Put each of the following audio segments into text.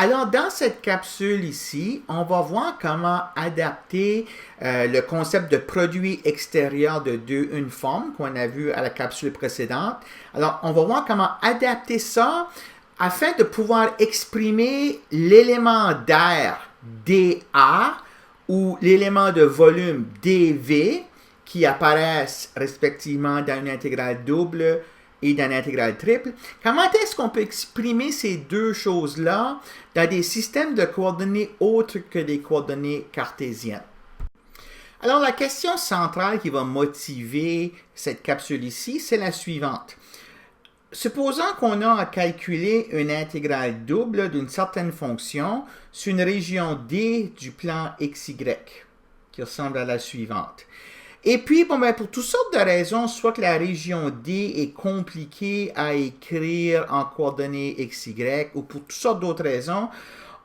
Alors, dans cette capsule ici, on va voir comment adapter le concept de produit extérieur de une forme qu'on a vu à la capsule précédente. Alors, on va voir comment adapter ça afin de pouvoir exprimer l'élément d'air dA ou l'élément de volume dV qui apparaissent respectivement dans une intégrale double et dans une intégrale triple. Comment est-ce qu'on peut exprimer ces deux choses-là dans des systèmes de coordonnées autres que des coordonnées cartésiennes? Alors, la question centrale qui va motiver cette capsule ici, c'est la suivante. Supposons qu'on a à calculer une intégrale double d'une certaine fonction sur une région D du plan XY, qui ressemble à la suivante. Et puis, pour toutes sortes de raisons, soit que la région D est compliquée à écrire en coordonnées XY, ou pour toutes sortes d'autres raisons,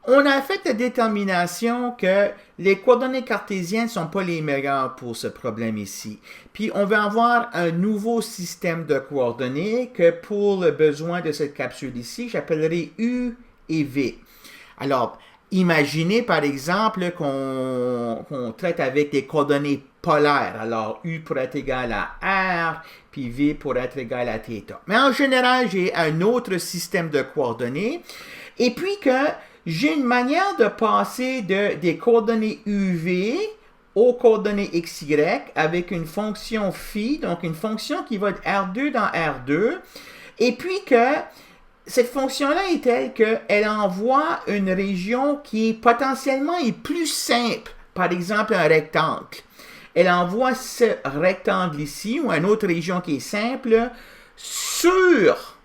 on a fait la détermination que les coordonnées cartésiennes ne sont pas les meilleures pour ce problème ici. Puis, on va avoir un nouveau système de coordonnées que pour le besoin de cette capsule ici, j'appellerai U et V. Alors, imaginez par exemple qu'on traite avec des coordonnées polaires. Alors, U pourrait être égal à R, puis V pourrait être égal à θ. Mais en général, j'ai un autre système de coordonnées. Et puis que j'ai une manière de passer des coordonnées UV aux coordonnées XY avec une fonction phi, donc une fonction qui va être R2 dans R2. Et puis que cette fonction-là est telle qu'elle envoie une région qui est potentiellement plus simple, par exemple un rectangle. Elle envoie ce rectangle ici, ou une autre région qui est simple, sur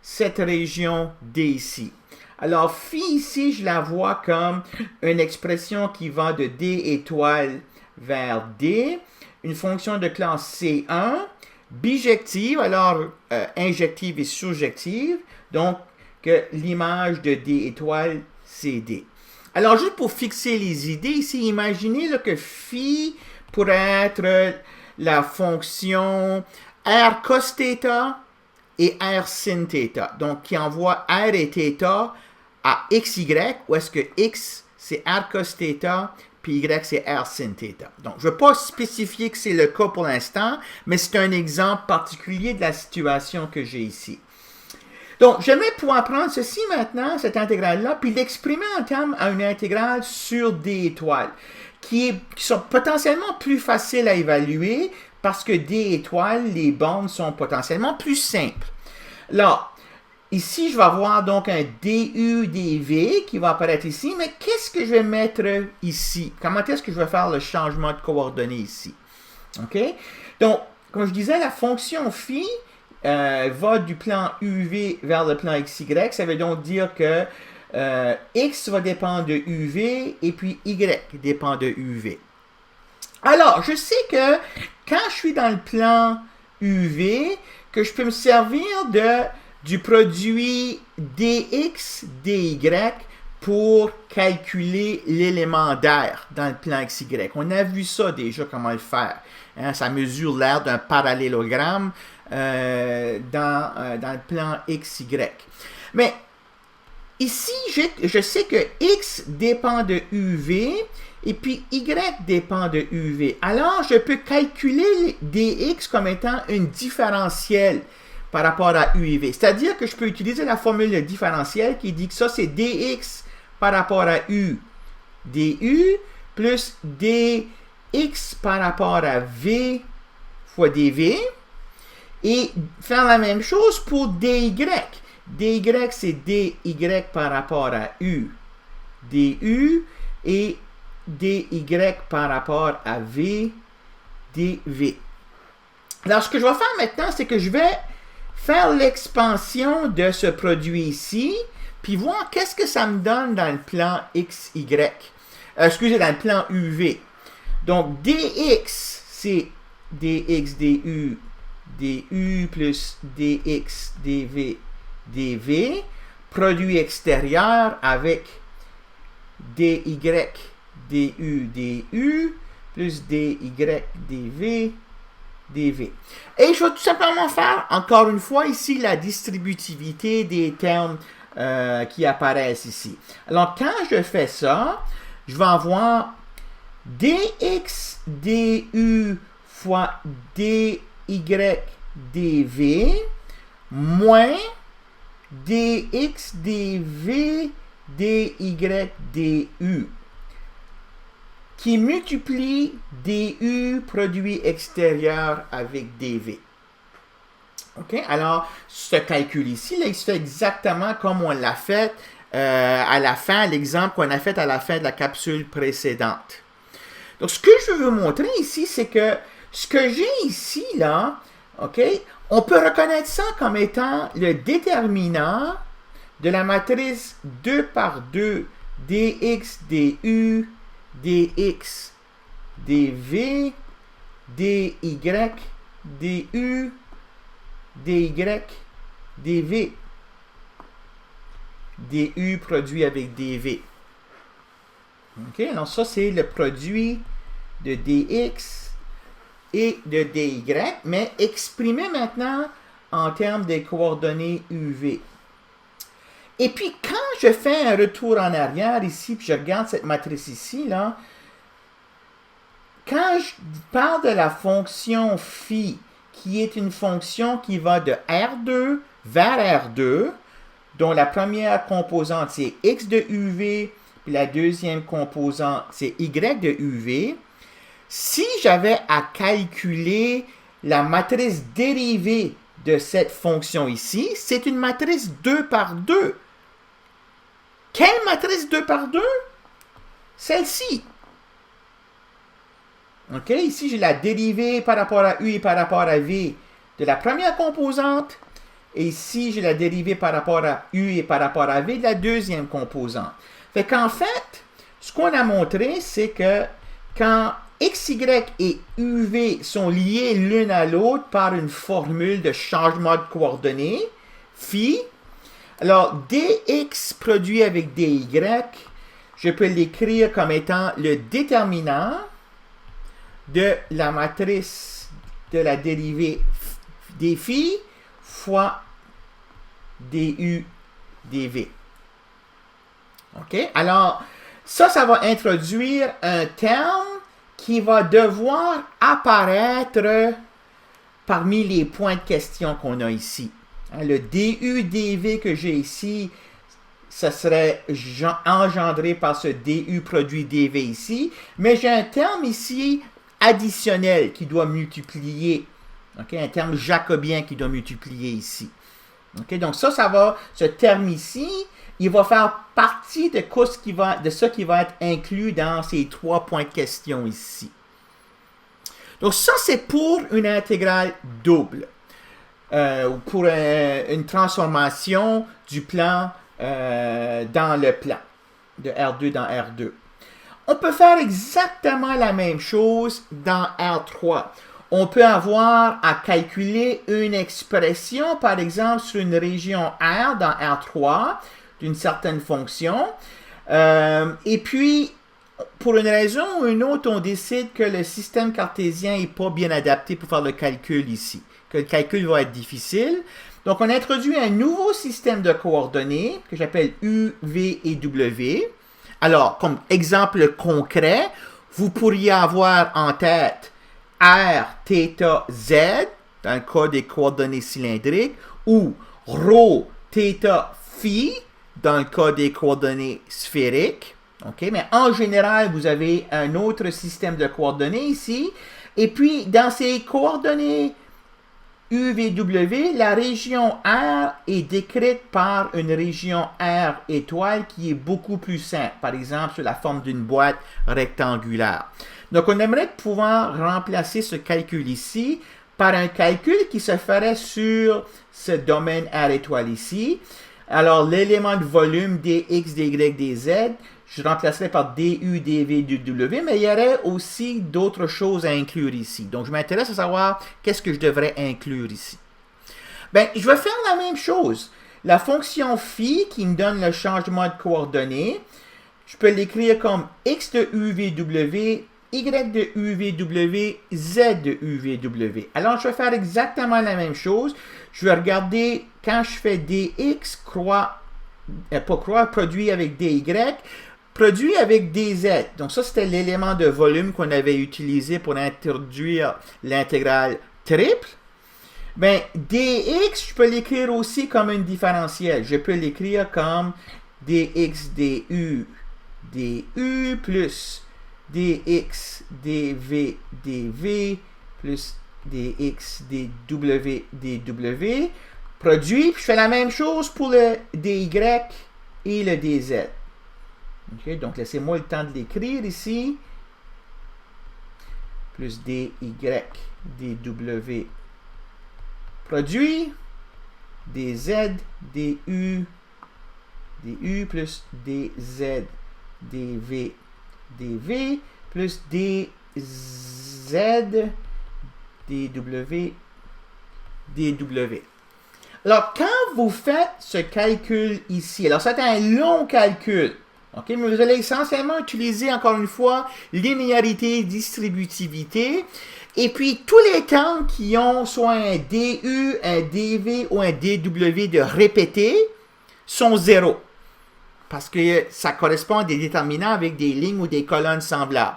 cette région D ici. Alors, phi ici, je la vois comme une expression qui va de D étoile vers D, une fonction de classe C1, bijective, alors injective et surjective, donc que l'image de D étoile, c'est D. Alors, juste pour fixer les idées, ici, imaginez là, que phi pourrait être la fonction R cos θ et R sin θ, donc qui envoie R et θ à XY, où est-ce que X, c'est R cos θ, puis Y, c'est R sin θ. Donc, je ne vais pas spécifier que c'est le cas pour l'instant, mais c'est un exemple particulier de la situation que j'ai ici. Donc, j'aimerais pouvoir prendre ceci maintenant, cette intégrale-là, puis l'exprimer en termes à une intégrale sur D étoiles, qui sont potentiellement plus faciles à évaluer parce que D étoiles, les bornes sont potentiellement plus simples. Là, ici, je vais avoir donc un DU, DV qui va apparaître ici, mais qu'est-ce que je vais mettre ici? Comment est-ce que je vais faire le changement de coordonnées ici? OK? Donc, comme je disais, la fonction phi va du plan UV vers le plan XY. Ça veut donc dire que X va dépendre de UV et puis Y dépend de UV. Alors, je sais que quand je suis dans le plan UV, que je peux me servir du produit dx, dy pour calculer l'élément d'air dans le plan XY. On a vu ça déjà, comment le faire. Hein, ça mesure l'air d'un parallélogramme dans le plan XY. Mais ici, je sais que X dépend de UV et puis Y dépend de UV. Alors, je peux calculer dx comme étant une différentielle par rapport à U et V. C'est-à-dire que je peux utiliser la formule différentielle qui dit que ça, c'est dx par rapport à U, du, plus dx par rapport à V fois dv. Et faire la même chose pour dy. dy, c'est dy par rapport à U, du, et dy par rapport à V, dv. Alors, ce que je vais faire maintenant, c'est que je vais faire l'expansion de ce produit ici, puis voir qu'est-ce que ça me donne dans le plan XY. Excusez, dans le plan UV. Donc, dx, c'est dx, du plus dx, dv, dv, produit extérieur avec dy, du, plus dy, dv, dv. Et je vais tout simplement faire, encore une fois, ici, la distributivité des termes qui apparaissent ici. Alors, quand je fais ça, je vais avoir dx du fois dy dv moins dx dv dy du qui multiplie du produit extérieur avec dv. OK? Alors, ce calcul ici, là, il se fait exactement comme on l'a fait à la fin, l'exemple qu'on a fait à la fin de la capsule précédente. Donc, ce que je veux vous montrer ici, c'est que ce que j'ai ici, là, OK, on peut reconnaître ça comme étant le déterminant de la matrice 2 par 2 dx du dx dv dy du dy dv du produit avec dv. OK, alors ça c'est le produit de dx et de dy, mais exprimé maintenant en termes des coordonnées uv. Et puis, quand je fais un retour en arrière ici, puis je regarde cette matrice ici, là, quand je parle de la fonction phi, qui est une fonction qui va de R2 vers R2, dont la première composante, c'est x de uv, puis la deuxième composante, c'est y de uv, si j'avais à calculer la matrice dérivée de cette fonction ici, c'est une matrice 2 par 2. Quelle matrice 2 par 2? Celle-ci. OK? Ici, j'ai la dérivée par rapport à U et par rapport à V de la première composante. Et ici, j'ai la dérivée par rapport à U et par rapport à V de la deuxième composante. Fait qu'en fait, ce qu'on a montré, c'est que quand XY et UV sont liés l'une à l'autre par une formule de changement de coordonnées, phi, alors dx produit avec dy, je peux l'écrire comme étant le déterminant de la matrice de la dérivée des phi fois du dv. OK? Alors, ça va introduire un terme qui va devoir apparaître parmi les points de question qu'on a ici. Le du dv que j'ai ici, ça serait engendré par ce du produit dv ici, mais j'ai un terme ici additionnel qui doit multiplier, okay? Un terme jacobien qui doit multiplier ici. Okay? Donc ce terme ici, il va faire partie de ce qui va être inclus dans ces 3 points de question ici. Donc ça, c'est pour une intégrale double. Pour une transformation du plan dans le plan, de R2 dans R2. On peut faire exactement la même chose dans R3. On peut avoir à calculer une expression, par exemple, sur une région R dans R3, d'une certaine fonction. Et puis, pour une raison ou une autre, on décide que le système cartésien n'est pas bien adapté pour faire le calcul ici, que le calcul va être difficile. Donc, on introduit un nouveau système de coordonnées que j'appelle U, V et W. Alors, comme exemple concret, vous pourriez avoir en tête R, θ, Z, dans le cas des coordonnées cylindriques, ou ρ, θ, phi, dans le cas des coordonnées sphériques. Okay? Mais en général, vous avez un autre système de coordonnées ici. Et puis, dans ces coordonnées UVW, la région R est décrite par une région R étoile qui est beaucoup plus simple, par exemple sur la forme d'une boîte rectangulaire. Donc, on aimerait pouvoir remplacer ce calcul ici par un calcul qui se ferait sur ce domaine R étoile ici. Alors, l'élément de volume dx, dy, dz, je remplacerai par du, dv, dw, mais il y aurait aussi d'autres choses à inclure ici. Donc, je m'intéresse à savoir qu'est-ce que je devrais inclure ici. Bien, je vais faire la même chose. La fonction phi qui me donne le changement de coordonnées, je peux l'écrire comme x de uvw, y de uvw, z de uvw. Alors, je vais faire exactement la même chose. Je vais regarder quand je fais dx croix pas croire, produit avec dy, produit avec dz. Donc ça, c'était l'élément de volume qu'on avait utilisé pour introduire l'intégrale triple. Ben, dx, je peux l'écrire aussi comme une différentielle. Je peux l'écrire comme dx du plus dx dv dv plus dx dw produit. Puis je fais la même chose pour le dy et le dz. Okay, donc laissez-moi le temps de l'écrire ici. Plus dy dw produit dz du plus dz dv dv plus dz dw. Alors, quand vous faites ce calcul ici, alors c'est un long calcul, ok, mais vous allez essentiellement utiliser, encore une fois, linéarité, distributivité, et puis tous les termes qui ont soit un du, un dv ou un dw de répété sont 0. Parce que ça correspond à des déterminants avec des lignes ou des colonnes semblables.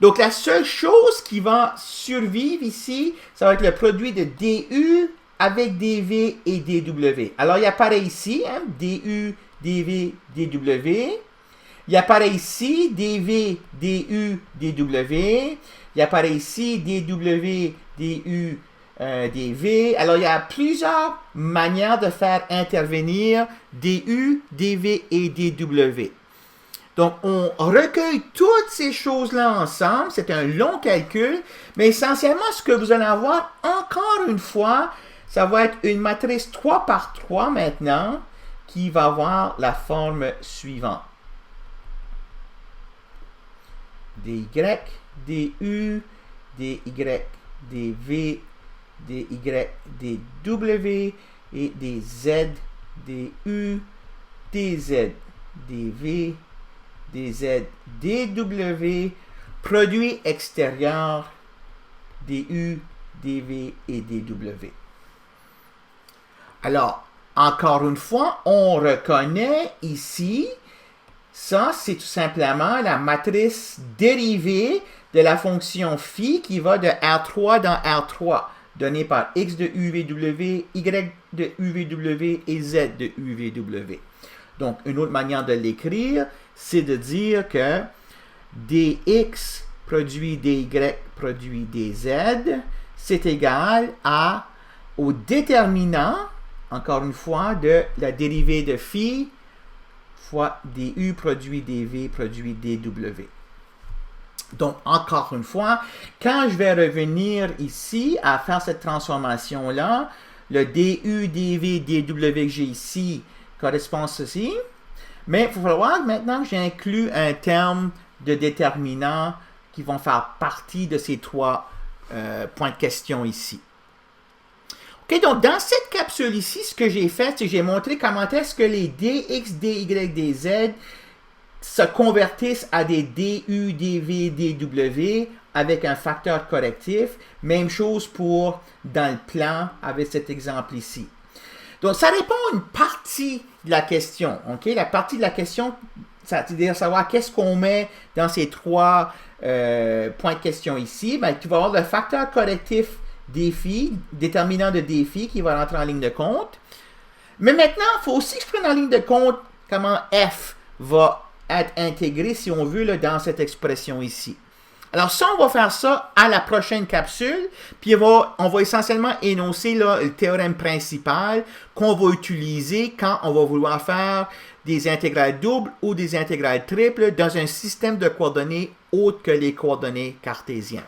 Donc, la seule chose qui va survivre ici, ça va être le produit de du avec dv et dw. Alors, il apparaît ici, hein, du, dv, dw. Il apparaît ici, dv, du, dw. Il apparaît ici, dw, du, dv. Alors, il y a plusieurs manières de faire intervenir du, dv et dw. Donc, on recueille toutes ces choses-là ensemble. C'est un long calcul, mais essentiellement, ce que vous allez avoir, encore une fois, ça va être une matrice 3 par 3 maintenant, qui va avoir la forme suivante. dy, du, dy, dv, dy, dw, et dz, du, dz, dv, dz, dw, produit extérieur, du, dv et dw. Alors, encore une fois, on reconnaît ici, ça c'est tout simplement la matrice dérivée de la fonction phi qui va de R3 dans R3, donnée par x de UVW, y de UVW et z de UVW. Donc, une autre manière de l'écrire, c'est de dire que dx produit dy produit dz, c'est égal au déterminant, encore une fois, de la dérivée de phi fois du produit dv produit dw. Donc, encore une fois, quand je vais revenir ici à faire cette transformation-là, le du, dv, dw que j'ai ici correspond à ceci. Mais il faut voir maintenant que j'inclus un terme de déterminant qui vont faire partie de ces trois points de question ici. OK, donc dans cette capsule ici, ce que j'ai fait, c'est que j'ai montré comment est-ce que les dx, dy, dz se convertissent à des du, dv, dw avec un facteur correctif. Même chose pour dans le plan avec cet exemple ici. Donc, ça répond à une partie de la question. OK? La partie de la question, c'est-à-dire savoir qu'est-ce qu'on met dans ces trois points de question ici. Ben, tu vas avoir le facteur correctif défi, déterminant de défi qui va rentrer en ligne de compte. Mais maintenant, il faut aussi que je prenne en ligne de compte comment f va être intégré, si on veut, là, dans cette expression ici. Alors ça, on va faire ça à la prochaine capsule, puis on va essentiellement énoncer là, le théorème principal qu'on va utiliser quand on va vouloir faire des intégrales doubles ou des intégrales triples dans un système de coordonnées autres que les coordonnées cartésiennes.